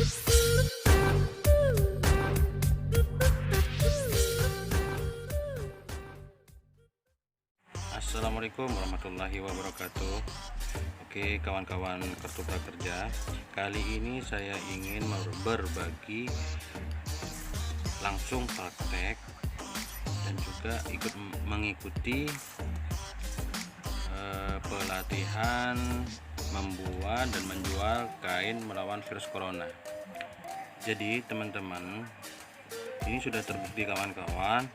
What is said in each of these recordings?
Assalamualaikum warahmatullahi wabarakatuh. Oke kawan-kawan kartu prakerja, kali ini saya ingin berbagi langsung praktek dan juga ikut mengikuti pelatihan membuat dan menjual kain melawan virus corona. Jadi teman-teman, ini sudah terbukti kawan-kawan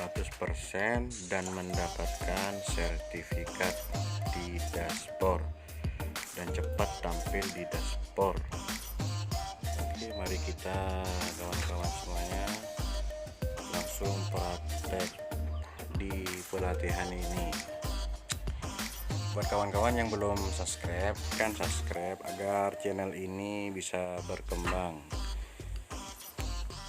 100% dan mendapatkan sertifikat di dashboard dan cepat tampil di dashboard. Oke, mari kita kawan-kawan semuanya langsung praktek di pelatihan ini. Buat kawan-kawan yang belum subscribe, subscribe agar channel ini bisa berkembang.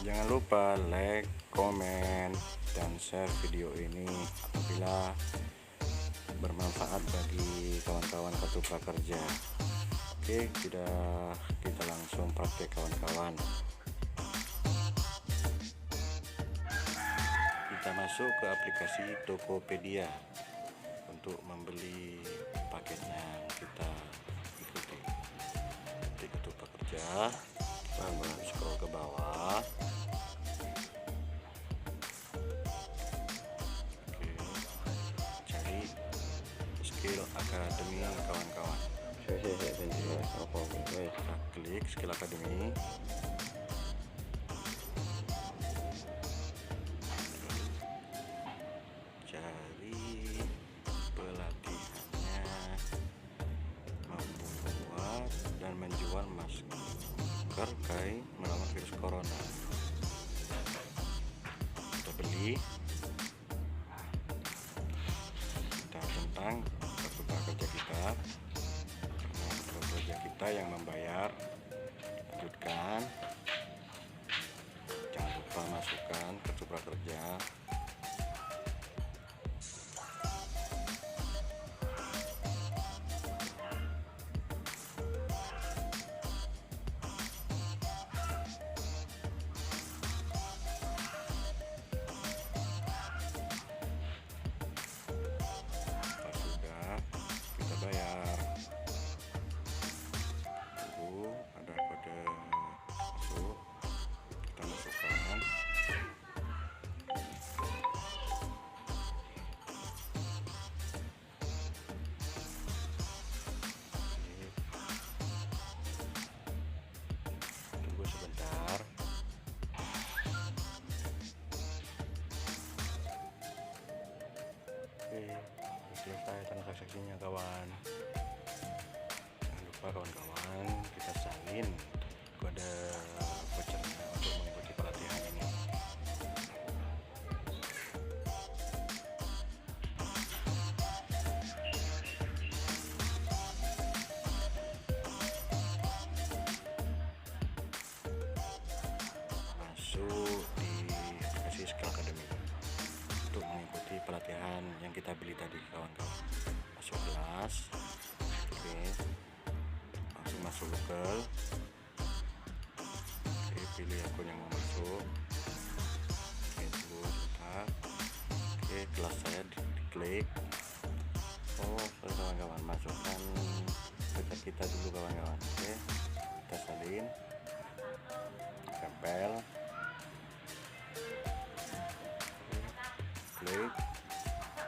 Jangan lupa like, komen, dan share video ini apabila bermanfaat bagi kawan-kawan kartu prakerja. Oke, kita langsung praktek kawan-kawan. Kita masuk ke aplikasi Tokopedia untuk membeli paketnya. Kita ikuti kartu prakerja, lalu scroll ke bawah. Skill Academy kawan-kawan. Kita klik Skill Academy. Cari pelatihannya membuat dan menjual masker kain melawan virus corona. Kita beli. Kita tentang kartu prakerja kita, kartu prakerja kita yang membayar. Lanjutkan, jangan lupa masukkan kartu prakerja. Selesai transaksinya kawan. Jangan lupa kawan-kawan, kita salin kode vouchernya untuk mengikuti pelatihan ini. Masuk di aplikasi Skill Academy untuk mengikuti pelatihan yang kita beli tadi kawan-kawan. Masuk kelas. Oke, langsung masuk Google. Oke, pilih akun yang mau masuk. Oke, tunggu sebentar. Oke, kelas saya diklik. Oh, kawan-kawan, masukkan data kita dulu kawan-kawan. Oke, kita salin, tempel, klik,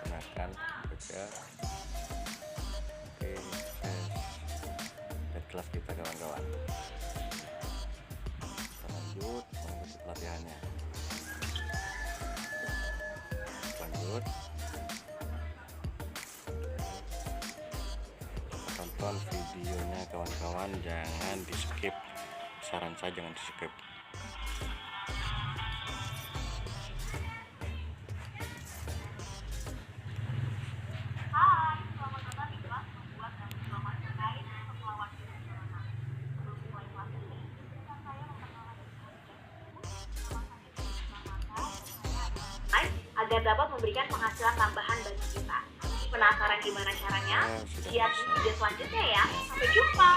gunakan baca. Oke, dan kelas kita kawan-kawan. Kita lanjut mengikuti pelatihannya. Lanjut, tonton videonya kawan-kawan, jangan di skip. Saran saya jangan di skip. Agar dapat memberikan penghasilan tambahan bagi kita. Penasaran gimana caranya? Lihat video selanjutnya ya. Sampai jumpa.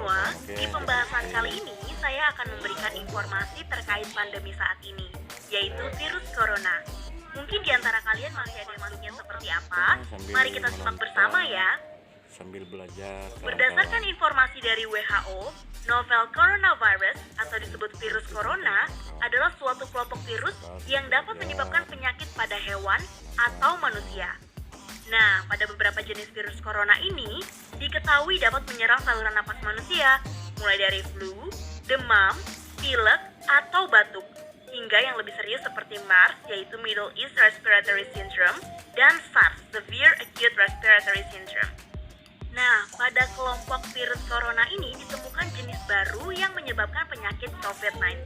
semua, Oke, di pembahasan oke. kali ini saya akan memberikan informasi terkait pandemi saat ini, yaitu virus corona. Mungkin di antara kalian masih ada yang maksudnya seperti apa? Sambil Mari kita simak menonton, bersama ya. sambil belajar. Berdasarkan informasi dari WHO, novel coronavirus atau disebut virus corona adalah suatu kelompok virus yang dapat menyebabkan penyakit pada hewan atau manusia. Nah, pada beberapa jenis virus corona ini diketahui dapat menyerang saluran napas manusia, mulai dari flu, demam, pilek, atau batuk, hingga yang lebih serius seperti MERS, yaitu Middle East Respiratory Syndrome, dan SARS, Severe Acute Respiratory Syndrome. Nah, pada kelompok virus corona ini ditemukan jenis baru yang menyebabkan penyakit COVID-19.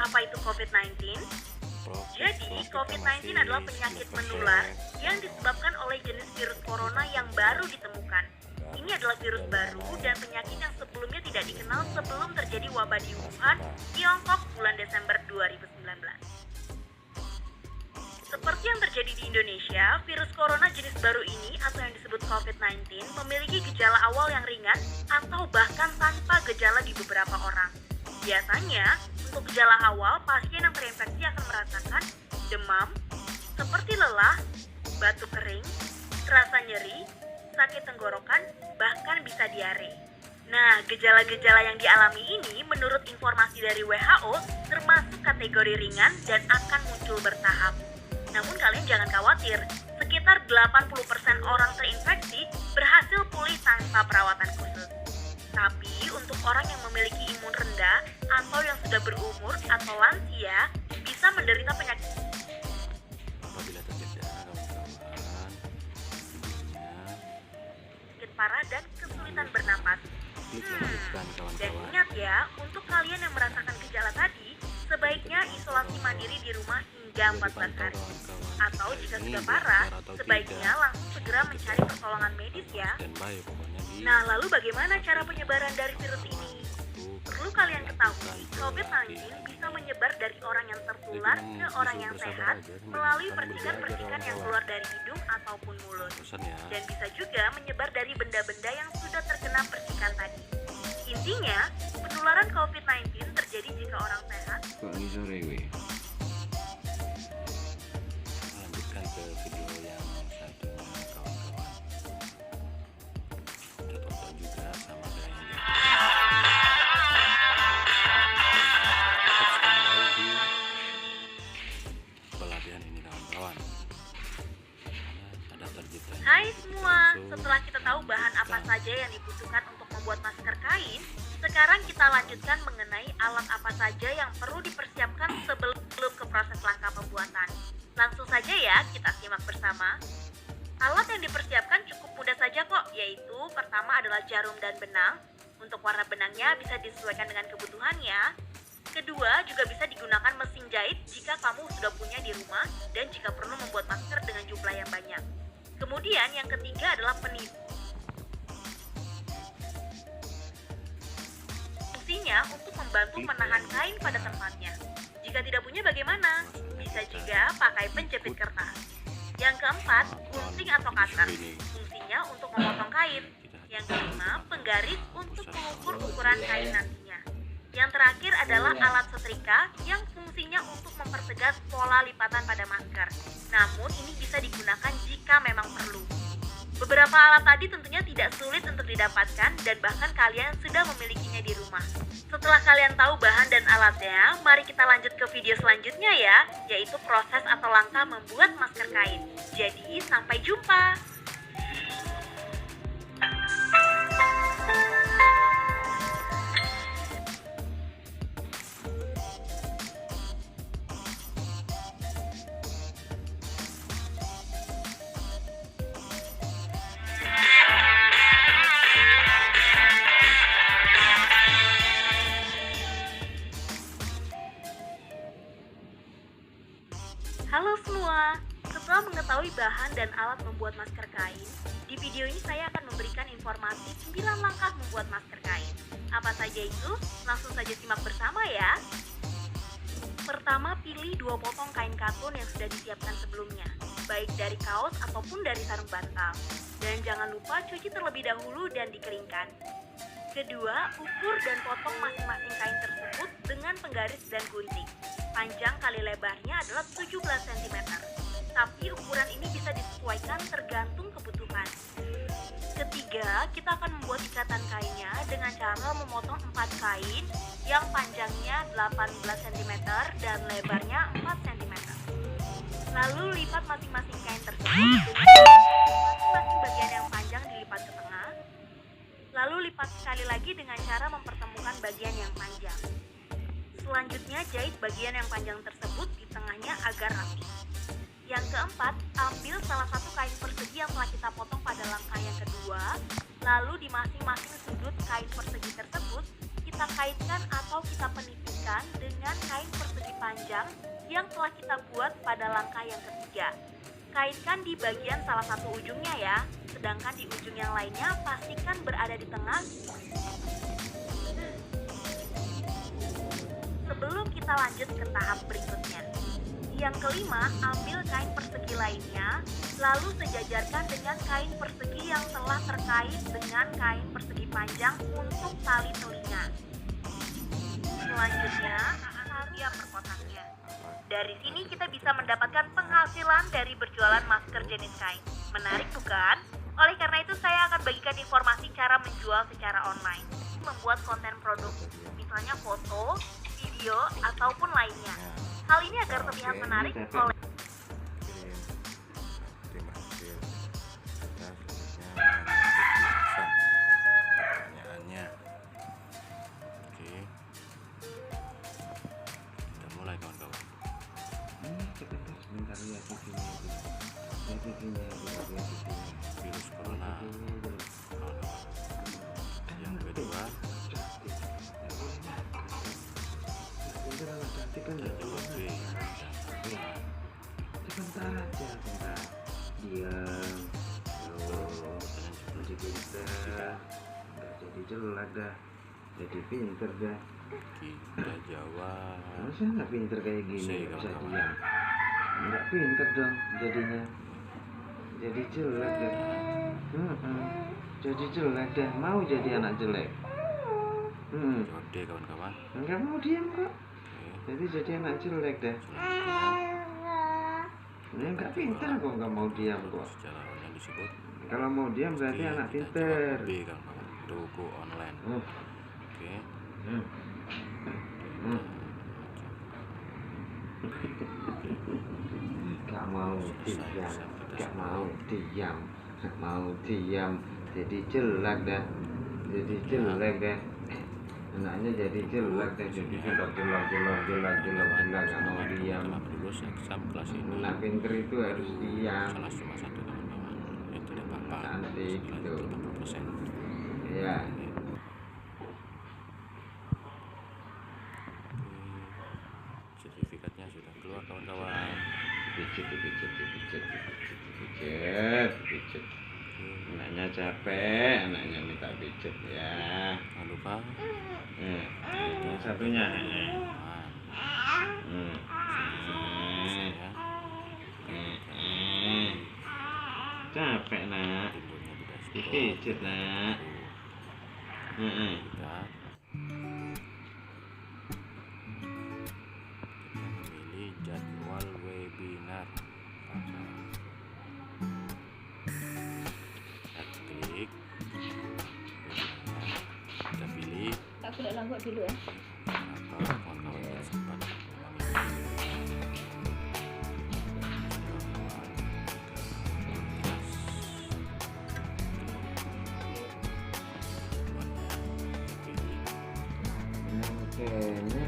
Apa itu COVID-19? Jadi, COVID-19 adalah penyakit menular yang disebabkan oleh jenis virus corona yang baru ditemukan. Ini adalah virus baru dan penyakit yang sebelumnya tidak dikenal sebelum terjadi wabah di Wuhan, Tiongkok bulan Desember 2019. Seperti yang terjadi di Indonesia, virus corona jenis baru ini atau yang disebut COVID-19 memiliki gejala awal yang ringan atau bahkan tanpa gejala di beberapa orang. Biasanya, untuk gejala awal, pasien yang terinfeksi akan merasakan demam, seperti lelah, batuk kering, rasa nyeri, sakit tenggorokan, bahkan bisa diare. Nah, gejala-gejala yang dialami ini menurut informasi dari WHO termasuk kategori ringan dan akan muncul bertahap. Namun kalian jangan khawatir, sekitar 80% orang terinfeksi berhasil pulih tanpa perawatan khusus. Tapi untuk orang yang memiliki imun rendah atau yang sudah berumur atau lansia bisa menderita penyakit Apabila terjadi kawan-kawan, parah dan kesulitan bernapas. klik lanjutkan Dan kawan-kawan. ingat ya, untuk kalian yang merasakan gejala tadi, sebaiknya isolasi mandiri di rumah hingga 14 hari. Atau jika sudah parah, sebaiknya langsung segera mencari pertolongan medis ya. Standby pokoknya di Nah, lalu bagaimana cara penyebaran dari virus ini? Perlu kalian ketahui, COVID-19 bisa menyebar dari orang yang tertular ke orang yang sehat melalui percikan-percikan yang keluar dari hidung ataupun mulut. bosan ya. Dan bisa juga menyebar dari benda-benda yang sudah terkena percikan tadi. Intinya, penularan COVID-19 terjadi jika orang sehat. Kok ini sore weh? Lanjutkan ke video yang satunya kawan-kawan. Kita tonton juga sama kayak yang di Tetap standby di pelatihan ini kawan-kawan. Ada terjadi. Hai semua, setelah kita tahu bahan apa saja yang dibutuhkan untuk membuat masker kain, sekarang kita lanjutkan mengenai alat apa saja yang perlu dipersiapkan sebelum ke proses langkah pembuatan. Langsung saja ya, kita simak bersama. Alat yang dipersiapkan cukup mudah saja kok, yaitu pertama adalah jarum dan benang. Untuk warna benangnya bisa disesuaikan dengan kebutuhannya. Kedua, juga bisa digunakan mesin jahit jika kamu sudah punya di rumah dan jika perlu membuat masker dengan jumlah yang banyak. Kemudian yang ketiga adalah peniti. Fungsinya untuk membantu menahan kain pada tempatnya. Jika tidak punya bagaimana? Bisa juga pakai penjepit kertas. Yang keempat, gunting atau cutter. Fungsinya untuk memotong kain. Yang kelima, penggaris untuk mengukur ukuran kain nantinya. Yang terakhir adalah alat setrika yang fungsinya untuk mempertegas pola lipatan pada masker. Namun ini bisa digunakan jika memang perlu. Beberapa alat tadi tentunya tidak sulit untuk didapatkan dan bahkan kalian sudah memilikinya di rumah. Setelah kalian tahu bahan dan alatnya, mari kita lanjut ke video selanjutnya ya, yaitu proses atau langkah membuat masker kain. Jadi, sampai jumpa! Halo semua, setelah mengetahui bahan dan alat membuat masker kain, di video ini saya akan memberikan informasi 9 langkah membuat masker kain. Apa saja itu? Langsung saja simak bersama ya. Pertama, pilih 2 potong kain katun yang sudah disiapkan sebelumnya, baik dari kaos ataupun dari sarung bantal. Dan jangan lupa cuci terlebih dahulu dan dikeringkan. Kedua, ukur dan potong masing-masing kain tersebut dengan penggaris dan gunting. Panjang kali lebarnya adalah 17 cm. Tapi ukuran ini bisa disesuaikan tergantung kebutuhan. Ketiga, kita akan membuat ikatan kainnya dengan cara memotong 4 kain yang panjangnya 18 cm dan lebarnya 4 cm. Lalu lipat masing-masing kain tersebut dengan masing-masing bagian yang panjang dilipat ke tengah. Lalu lipat sekali lagi dengan cara mempertemukan bagian yang panjang. Selanjutnya jahit bagian yang panjang tersebut di tengahnya agar rapi. Yang keempat, ambil salah satu kain persegi yang telah kita potong pada langkah yang kedua. Lalu di masing-masing sudut kain persegi tersebut, kita kaitkan atau kita penitikan dengan kain persegi panjang yang telah kita buat pada langkah yang ketiga. Kaitkan di bagian salah satu ujungnya ya, sedangkan di ujung yang lainnya pastikan berada di tengah. Sebelum kita lanjut ke tahap berikutnya. Yang kelima, ambil kain persegi lainnya, lalu sejajarkan dengan kain persegi yang telah terkait dengan kain persegi panjang untuk tali telinga. Selanjutnya, taruh per kotaknya. Dari sini kita bisa mendapatkan penghasilan dari berjualan masker jenis kain. Menarik bukan? Oleh karena itu saya akan bagikan informasi cara menjual secara online. Membuat konten produk, misalnya foto, video, ataupun lainnya. Hal ini agar terlihat menarik oleh terima kasih. Kita selanjutnya pertanyaannya. Oke, kita mulai kawan-kawan. Sebentar ya TV-nya Virus corona kawan-kawan. Yang kedua, jawab B. Sebentar aja, bentar. Diam. Jadi pinter. Nggak jadi jelek dah. Jadi pinter dah. Kita jawab Masa nggak pinter kayak gini? C, Nggak bisa kawan-kawan. diam. Nggak pinter dong jadinya. Jadi jelek dah. Jadi jelek dah. Mau jadi anak jelek. Jawab D kawan-kawan. Nggak mau diam kok. Oke, Jadi anak jelek dah. selanjutnya Ini nggak pinter kok, nggak mau diam kok. secara online disebut. Kalau mau diam berarti Oke, anak kita pinter. jawab B kawan-kawan. Toko online. Oke. Gak mau diam, gak mau diam, gak mau diam. Jadi jelek dah, jadi jelek dah. Anaknya jadi jelek dah, jadi jelek. Gak mau diam. Telah lulus exam kelas ini. Anak pinter itu harus diam. Salah cuma satu kawan-kawan. Itu tidak apa-apa. Cantik gitu. 50%. Ya. Sertifikatnya sudah keluar kawan-kawan. Pijet. Anaknya capek, anaknya minta pijet ya. Jangan lupa Yang satunya. Capek nak, dipijet nak. Kita memilih jadwal webinar. Kita klik, kita pilih Aku udah langgok dulu ya. atau kawan-kawan yang sempat Oke, ini